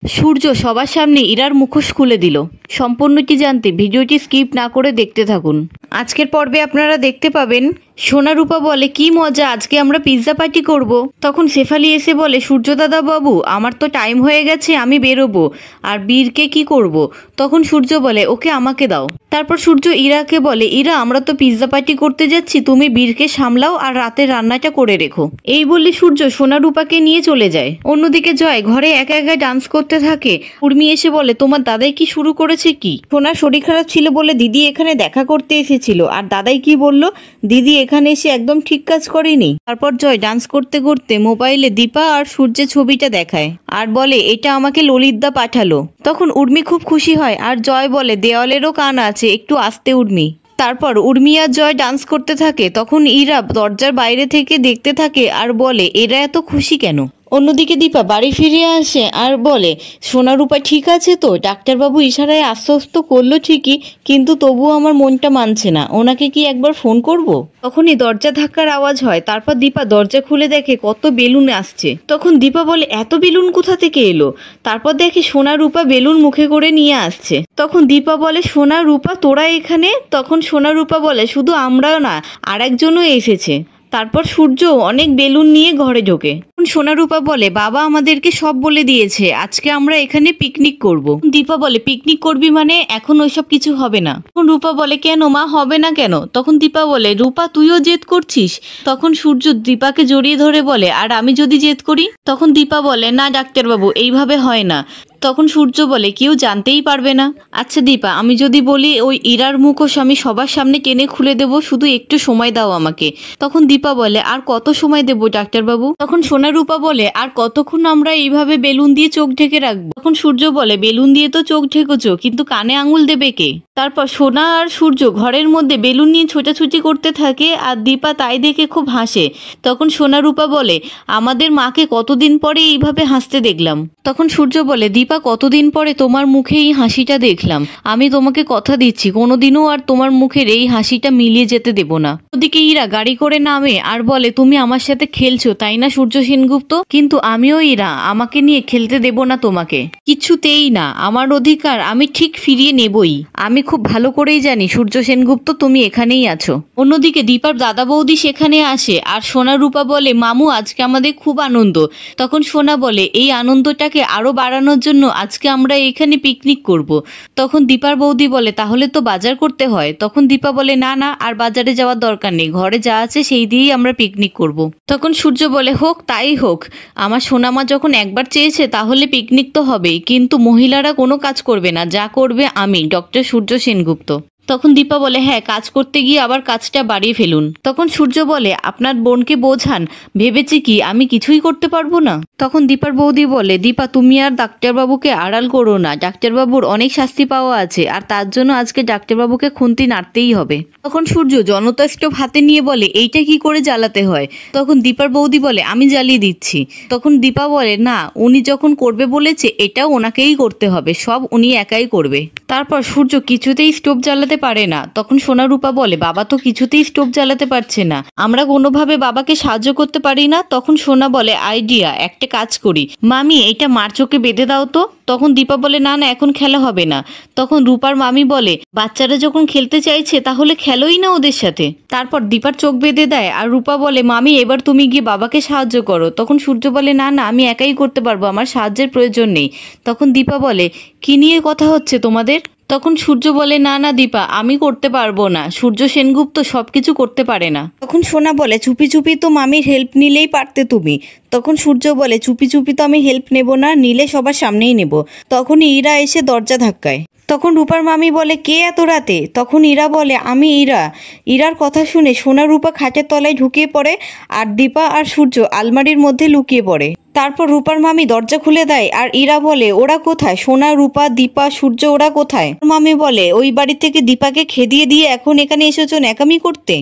সূর্য সবার সামনে ইরার মুখোশ খুলে দিল। সম্পূর্ণটি জানতে ভিডিওটি স্কিপ না করে দেখতে থাকুন। আজকের পর্বে আপনারা দেখতে পাবেন সোনা রূপা বলে, কি মজা, আজকে আমরা পিৎজা পার্টি করব। তখন শেফালি এসে বলে, সূর্য দাদা বাবু আমার তো টাইম হয়ে গেছে, আমি বেরোবো, আর বীরকে কি করব। তখন সূর্য বলে, ওকে আমাকে দাও। তারপর সূর্য ইরাকে বলে, ইরা আমরা তো পিৎজা পার্টি করতে যাচ্ছি, তুমি বীরকে সামলাও আর রাতের রান্নাটা করে রেখো। এই বললে সূর্য সোনা রূপাকে নিয়ে চলে যায়। অন্যদিকে জয় ঘরে একা একা ডান্স করতে থাকে। উর্মি এসে বলে, তোমার দাদাই কি শুরু করেছে কি? সোনার শরীর খারাপ ছিল বলে দিদি এখানে দেখা করতে এসেছিল, আর দাদাই কি বলল, দিদি এখানে এসে একদম ঠিক কাজ করেনি। তারপর জয় ডান্স করতে করতে মোবাইলে দীপা আর সূর্যের ছবিটা দেখায় আর বলে, এটা আমাকে ললিতদা পাঠালো। তখন উর্মি খুব খুশি হয় আর জয় বলে, দেওয়ালেরও কান আছে, একটু আস্তে উর্মি। তারপর উর্মি আর জয় ডান্স করতে থাকে। তখন ইরা দরজার বাইরে থেকে দেখতে থাকে আর বলে, এরা এত খুশি কেন? অন্যদিকে দীপা বাড়ি ফিরে আসে আর বলে, সোনা রূপা ঠিক আছে তো? ডাক্তারবাবু ইশারায় আশ্বস্ত করলো ঠিকই, কিন্তু তবুও আমার মনটা মানছে না, ওনাকে কি একবার ফোন করব? তখনই দরজা ধাক্কার আওয়াজ হয়। তারপর দীপা দরজা খুলে দেখে কত বেলুন আসছে। তখন দীপা বলে, এত বেলুন কোথা থেকে এলো? তারপর দেখে সোনা রূপা বেলুন মুখে করে নিয়ে আসছে। তখন দীপা বলে, সোনা রূপা তোরা এখানে? তখন সোনা রূপা বলে, শুধু আমরাও না, আর একজনও এসেছে। তারপর সূর্য অনেক বেলুন নিয়ে ঘরে ঢোকে। সোনা রূপা বলে, বাবা আমাদেরকে সব বলে দিয়েছে, আজকে আমরা এখানে পিকনিক করব। দীপা বলে, পিকনিক করবি মানে? এখন ওইসব কিছু হবে না। তখন রূপা বলে, কেন মা, হবে না কেন? তখন দীপা বলে, রূপা তুইও জেদ করছিস? তখন সূর্য দীপাকে জড়িয়ে ধরে বলে, আর আমি যদি জেদ করি? তখন দীপা বলে, না ডাক্তারবাবু, এইভাবে হয় না। তখন সূর্য বলে, কেউ জানতেই পারবে না। আচ্ছা দীপা, আমি যদি বলি ওই ইরার মুখোশ আমি সবার সামনে টেনে খুলে দেব, শুধু একটু সময় দাও আমাকে। তখন দীপা বলে, আর কত সময় দেব ডাক্তারবাবু? তখন সোনা রূপা বলে, আর কতক্ষণ আমরা এইভাবে বেলুন দিয়ে চোখ ঢেকে রাখবো? তখন সূর্য বলে, বেলুন দিয়ে তো চোখ ঢেকেছো, কিন্তু কানে আঙুল দেবে কে? তারপর সোনা আর সূর্য ঘরের মধ্যে বেলুন নিয়ে ছোটাছুটি করতে থাকে আর দীপা তাই দেখে খুব হাসে। তখন সোনা রূপা বলে, আমাদের মাকে কতদিন পরে এইভাবে হাসতে দেখলাম। তখন সূর্য বলে, দীপা কতদিন পরে তোমার মুখে এই হাসিটা দেখলাম, আমি তোমাকে কথা দিচ্ছি কোনোদিনও আর তোমার মুখের এই হাসিটা মিলিয়ে যেতে দেব না। ওদিকে ইরা গাড়ি করে নামে আর বলে, তুমি আমার সাথে খেলছো তাই না সূর্য সেনগুপ্ত? কিন্তু আমিও ইরা, আমাকে নিয়ে খেলতে দেব না তোমাকে, কিছুতেই না, আমার অধিকার আমি ঠিক ফিরিয়ে নেবই। আমি খুব ভালো করেই জানি সূর্য সেনগুপ্ত তুমি এখানেই আছো। অন্যদিকে দীপার দাদা বৌদি সেখানে আসে আর সোনা রূপা বলে, মামু আজকে আমাদের খুব আনন্দ। তখন সোনা বলে, এই আনন্দটাকে আরো বাড়ানোর জন্য আজকে আমরা এখানে পিকনিক করব। তখন দীপার বৌদি বলে, তাহলে তো বাজার করতে হয়। তখন দীপা বলে, না না, আর বাজারে যাওয়ার দরকার নেই, ঘরে যা আছে সেই দিয়েই আমরা পিকনিক করব। তখন সূর্য বলে, হোক তাই হোক, আমার সোনামা যখন একবার চেয়েছে তাহলে পিকনিক তো হবেই, কিন্তু মহিলারা কোনো কাজ করবে না, যা করবে আমি, ডক্টর সূর্য সেনগুপ্ত। তখন দীপা বলে, হ্যাঁ, কাজ করতে গিয়ে আবার কাজটা বাড়িয়ে ফেলুন। তখন সূর্য বলে, আপনার বোনকে বোঝান, ভেবেছি কি আমি কিছুই করতে পারবো না? তখন দীপার বৌদি বলে, দীপা তুমি আর ডাক্তারবাবুকে আড়াল করো না, ডাক্তারবাবুর অনেক শাস্তি পাওয়া আছে, আর তার জন্য আজকে ডাক্তারবাবুকে খুন্তি নাড়তেই হবে। তখন সূর্য জনতা স্টোভ হাতে নিয়ে বলে, এইটা কি করে জ্বালাতে হয়? তখন দীপার বৌদি বলে, আমি জ্বালিয়ে দিচ্ছি। তখন দীপা বলে, না, উনি যখন করবে বলেছে এটাও ওনাকেই করতে হবে, সব উনি একাই করবে। তারপর সূর্য কিছুতেই স্টোভ জ্বালাতে পারে না। তখন সোনা রূপা বলে, বাবা তো কিছুতেই স্টোভ জ্বালাতে পারছে না, আমরা কোনোভাবে বাবাকে সাহায্য করতে পারি না? তখন সোনা বলে, আইডিয়া, একটা কাজ করি, মামি এটা মার চোখে বেঁধে দাও তো। তখন দীপা বলে, না না, এখন খেলা হবে না। তখন রূপার মামি বলে, বাচ্চারা যখন খেলতে চাইছে তাহলে খেলোই না ওদের সাথে। তারপর দীপার চোখ বেঁধে দেয় আর রূপা বলে, মামি এবার তুমি গিয়ে বাবাকে সাহায্য করো। তখন সূর্য বলে, না না, আমি একাই করতে পারবো, আমার সাহায্যের প্রয়োজন নেই। তখন দীপা বলে, কি নিয়ে কথা হচ্ছে তোমাদের? তখন সূর্য বলে, না না দীপা, আমি করতে পারবো না, সূর্য সেনগুপ্ত সবকিছু করতে পারে না। তখন সোনা বলে, চুপি চুপি তো মামির হেল্প নিলেই পারতে তুমি। তখন সূর্য বলে, চুপি চুপি তো আমি হেল্প নেব না, নিলে সবার সামনেই নেব। তখনই ইরা এসে দরজা ধাক্কায়। তখন রূপার মামি বলে, কে এত রাতে? তখন ইরা বলে, আমি ইরা। ইরার কথা শুনে সোনা রূপা খাটের তলায় ঢুকিয়ে পড়ে আর দীপা আর সূর্য আলমারির মধ্যে লুকিয়ে পড়ে। তারপর রূপার মামি দরজা খুলে দেয় আর ইরা বলে, ওরা কোথায়? সোনা, রূপা, দীপা, সূর্য ওরা কোথায়? মামি বলে, ওই বাড়ি থেকে দীপাকে খেদিয়ে দিয়ে এখন এখানে এসেছো ন্যাকামি করতে,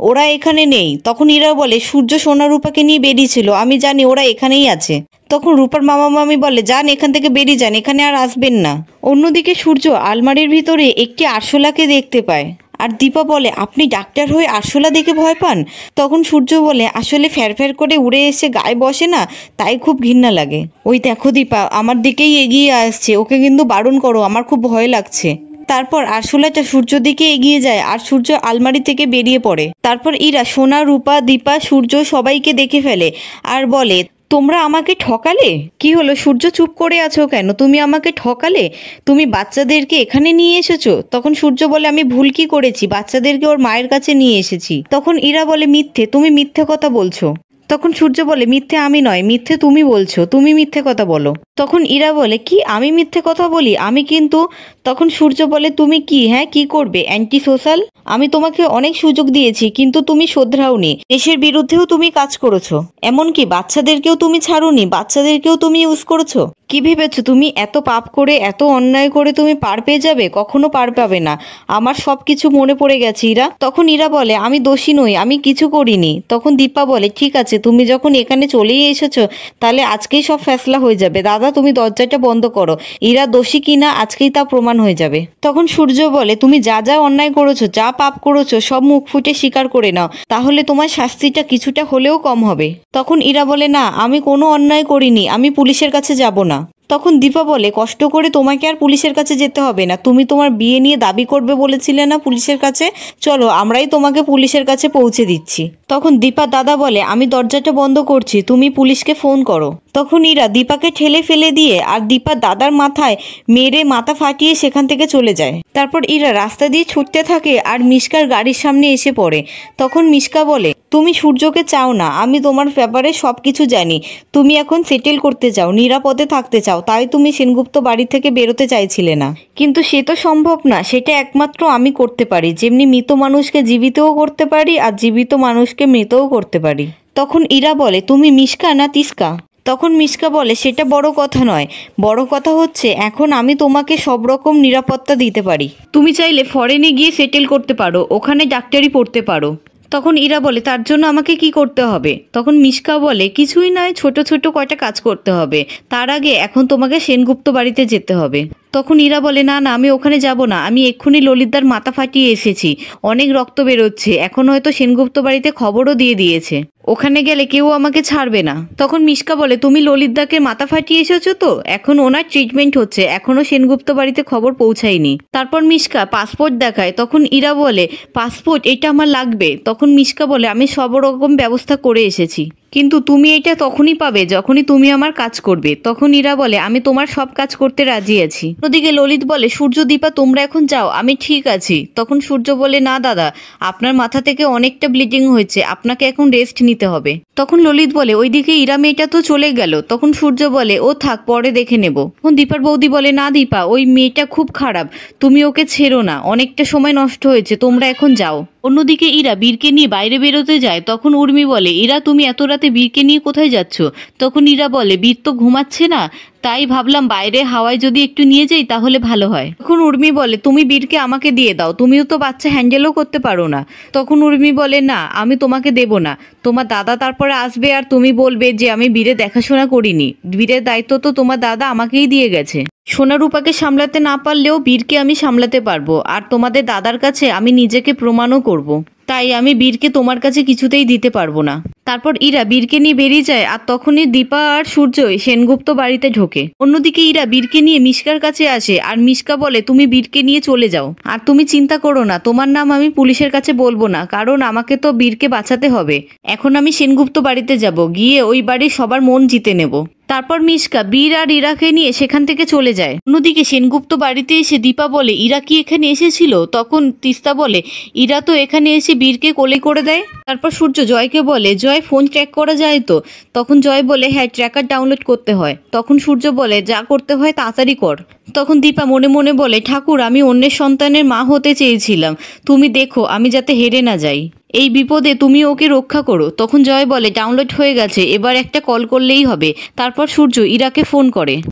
ওরা এখানে নেই। তখন ইরা বলে, সূর্য সোনা রূপাকে নিয়ে বেরিয়েছিল, আমি জানি ওরা এখানেই আছে। তখন রূপার মামা মামি বলে, যান এখান থেকে বেরিয়ে যান, এখানে আর আসবেন না। অন্যদিকে সূর্য আলমারির ভিতরে একটি আরশোলাকে দেখতে পায় আর দীপা বলে আপনি ডাক্তার হয়ে আরশোলা দেখে ভয় পান? তখন সূর্য বলে আসলে ফ্যার ফ্যার করে উড়ে এসে গায়ে বসে না, তাই খুব ঘৃণা লাগে। ওই দেখো দীপা আমার দিকেই এগিয়ে আসছে, ওকে কিন্তু বারণ করো, আমার খুব ভয় লাগছে। তারপর আরশোলাটা সূর্য দিকে এগিয়ে যায় আর সূর্য আলমারি থেকে বেরিয়ে পড়ে। তারপর ইরা সোনা, রূপা, দীপা, সূর্য সবাইকে দেখে ফেলে আর বলে তোমরা আমাকে ঠকালে। কি হলো সূর্য, চুপ করে আছো কেন? তুমি আমাকে ঠকালে, তুমি বাচ্চাদেরকে এখানে নিয়ে এসেছো। তখন সূর্য বলে আমি ভুল কি করেছি, বাচ্চাদেরকে ওর মায়ের কাছে নিয়ে এসেছি। তখন ইরা বলে মিথ্যে, তুমি মিথ্যে কথা বলছো। তখন সূর্য বলে মিথ্যে আমি নয়, মিথ্যে তুমি বলছো, তুমি মিথ্যে কথা বলো। তখন ইরা বলে কি আমি মিথ্যে কথা বলি? আমি কিন্তু। তখন সূর্য বলে তুমি কি, হ্যাঁ কি করবে, অ্যান্টি সোশ্যাল? আমি তোমাকে অনেক সুযোগ দিয়েছি কিন্তু তুমি শোধরাওনি, দেশের বিরুদ্ধেও তুমি কাজ করেছো, এমনকি বাচ্চাদেরকেও তুমি ছাড়োনি, বাচ্চাদেরকেও তুমি ইউজ করেছো। কি ভেবেছো তুমি এত পাপ করে, এত অন্যায় করে তুমি পার পেয়ে যাবে? কখনো পার পাবে না, আমার সব কিছু মনে পড়ে গেছে ইরা। তখন ইরা বলে আমি দোষী নই, আমি কিছু করিনি। তখন দীপা বলে ঠিক আছে, তুমি যখন এখানে চলেই এসেছো তাহলে আজকেই সব ফেসলা হয়ে যাবে। দাদা তুমি দরজাটা বন্ধ করো, ইরা দোষী কিনা আজকেই তা প্রমাণ হয়ে যাবে। তখন সূর্য বলে তুমি যা যা অন্যায় করেছো, যা পাপ করেছো সব মুখ ফুটে স্বীকার করে নাও, তাহলে তোমার শাস্তিটা কিছুটা হলেও কম হবে। তখন ইরা বলে না আমি কোনো অন্যায় করিনি, আমি পুলিশের কাছে যাব না। তখন দীপা বলে কষ্ট করে তোমাকে আর পুলিশের কাছে যেতে হবে না, তুমি তোমার বিয়ে নিয়ে দাবি করবে বলেছিলে না পুলিশের কাছে, চলো আমরাই তোমাকে পুলিশের কাছে পৌঁছে দিচ্ছি। তখন দীপা দাদা বলে আমি দরজাটা বন্ধ করছি, তুমি পুলিশকে ফোন করো। তখন ইরা দীপাকে ঠেলে ফেলে দিয়ে আর দীপা দাদার মাথায় মেরে মাথা ফাটিয়ে সেখান থেকে চলে যায়। তারপর ইরা রাস্তা দিয়ে ছুটতে থাকে আর মিশকার গাড়ির সামনে এসে পড়ে। তখন মিশকা বলে তুমি সূর্যকে চাও না, আমি তোমার ব্যাপারে সব কিছু জানি, তুমি এখন সেটেল করতে চাও, নিরাপদে থাকতে চাও, তাই তুমি সেনগুপ্ত বাড়ি থেকে বেরোতে চাইছিলে না। কিন্তু সে তো সম্ভব না, সেটা একমাত্র আমি করতে পারি, যেমনি মৃত মানুষকে জীবিতও করতে পারি আর জীবিত মানুষকে মৃতও করতে পারি। তখন ইরা বলে তুমি মিশকা না তিস্কা? তখন মিশকা বলে সেটা বড় কথা নয়, বড় কথা হচ্ছে এখন আমি তোমাকে সব রকম নিরাপত্তা দিতে পারি, তুমি চাইলে ফরেনে গিয়ে সেটেল করতে পারো, ওখানে ডাক্তারি পড়তে পারো। তখন ইরা বলে তার জন্য আমাকে কি করতে হবে? তখন মিশকা বলে কিছুই নয়, ছোট ছোট কয়টা কাজ করতে হবে, তার আগে এখন তোমাকে সেনগুপ্ত বাড়িতে যেতে হবে। তখন ইরা বলে না না আমি ওখানে যাব না, আমি এক্ষুনি ললিতদার মাথা ফাটিয়ে এসেছি, অনেক রক্ত বেরোচ্ছে, এখন হয়তো সেনগুপ্ত বাড়িতে খবরও দিয়ে দিয়েছে, ওখানে গেলে কেউ আমাকে ছাড়বে না। তখন মিশকা বলে তুমি ললিতদাকে মাথা ফাটিয়ে এসেছো তো, এখন ওনার ট্রিটমেন্ট হচ্ছে, এখনো সেনগুপ্ত বাড়িতে খবর পৌঁছায়নি। তারপর মিশকা পাসপোর্ট দেখায়, তখন ইরা বলে পাসপোর্ট এটা আমার লাগবে। তখন মিশকা বলে আমি সব রকম ব্যবস্থা করে এসেছি, কিন্তু তুমি এটা তখনই পাবে যখনই তুমি আমার কাজ করবে। তখন ইরা বলে আমি তোমার সব কাজ করতে রাজি আছি। ওদিকে ললিত বলে সূর্য দীপা তোমরা এখন যাও, আমি ঠিক আছি। তখন সূর্য বলে না দাদা, আপনার মাথা থেকে অনেকটা ব্লিডিং হয়েছে, আপনাকে এখন রেস্ট নিতে হবে। তখন ললিত বলে ওইদিকে ইরা মেয়েটা তো চলে গেল। তখন সূর্য বলে ও থাক, পরে দেখে নেব। তখন দীপার বৌদি বলে না দীপা, ওই মেয়েটা খুব খারাপ, তুমি ওকে ছেড়ো না, অনেকটা সময় নষ্ট হয়েছে, তোমরা এখন যাও। অন্যদিকে ইরা বীরকে নিয়ে বাইরে বেরোতে যায়। তখন উর্মি বলে ইরা তুমি এত রাতে বীরকে নিয়ে কোথায় যাচ্ছ? তখন ইরা বলে বীর তো ঘুমাচ্ছে না, তাই ভাবলাম বাইরে হাওয়ায় যদি একটু নিয়ে যাই তাহলে ভালো হয়। তখন উর্মি বলে তুমি বীরকে আমাকে দিয়ে দাও, তুমিও তো বাচ্চা হ্যান্ডেলও করতে পারো না। তখন উর্মি বলে না আমি তোমাকে দেব না, তোমার দাদা তারপরে আসবে আর তুমি বলবে যে আমি বীরের দেখাশোনা করিনি, বীরের দায়িত্ব তো তোমার দাদা আমাকেই দিয়ে গেছে। সোনারূপাকে সামলাতে না পারলেও বীরকে আমি সামলাতে পারবো, আর তোমাদের দাদার কাছে আমি নিজেকে প্রমাণও করব। তাই আমি বীরকে তোমার কাছে কিছুতেই দিতে পারবো না। তারপর ইরা বীরকে নিয়ে বেরিয়ে যায়, আর তখনই দীপা আর সূর্য সেনগুপ্ত বাড়িতে ঢোকে। অন্যদিকে ইরা বীরকে নিয়ে মিশকার কাছে আসে, আর মিশকা বলে তুমি বীরকে নিয়ে চলে যাও, আর তুমি চিন্তা করো না, তোমার নাম আমি পুলিশের কাছে বলবো না, কারণ আমাকে তো বীরকে বাঁচাতে হবে। এখন আমি সেনগুপ্ত বাড়িতে যাব, গিয়ে ওই বাড়ির সবার মন জিতে নেব। তারপর মিশকা বীর আর ইরাকে নিয়ে সেখান থেকে চলে যায়। অন্যদিকে সেনগুপ্ত বাড়িতে এসে দীপা বলে ইরা কি এখানে এসেছিল? তখন তিস্তা বলে ইরা তো এখানে এসে বীরকে কোলে করে দেয়। তারপর সূর্য জয়কে বলে জয় ফোন ট্র্যাক করা যায় তো? তখন জয় বলে হ্যাঁ ট্র্যাকার ডাউনলোড করতে হয়। তখন সূর্য বলে যা করতে হয় তাড়াতাড়ি কর। তখন দীপা মনে মনে বলে ঠাকুর আমি অন্যের সন্তানের মা হতে চেয়েছিলাম, তুমি দেখো আমি যাতে হেরে না যাই, এই বিপদে তুমি ওকে রক্ষা করো। তখন জয় বলে ডাউনলোড হয়ে গেছে, এবার একটা কল করলেই হবে। তারপর সূর্য ইরাকে ফোন করে।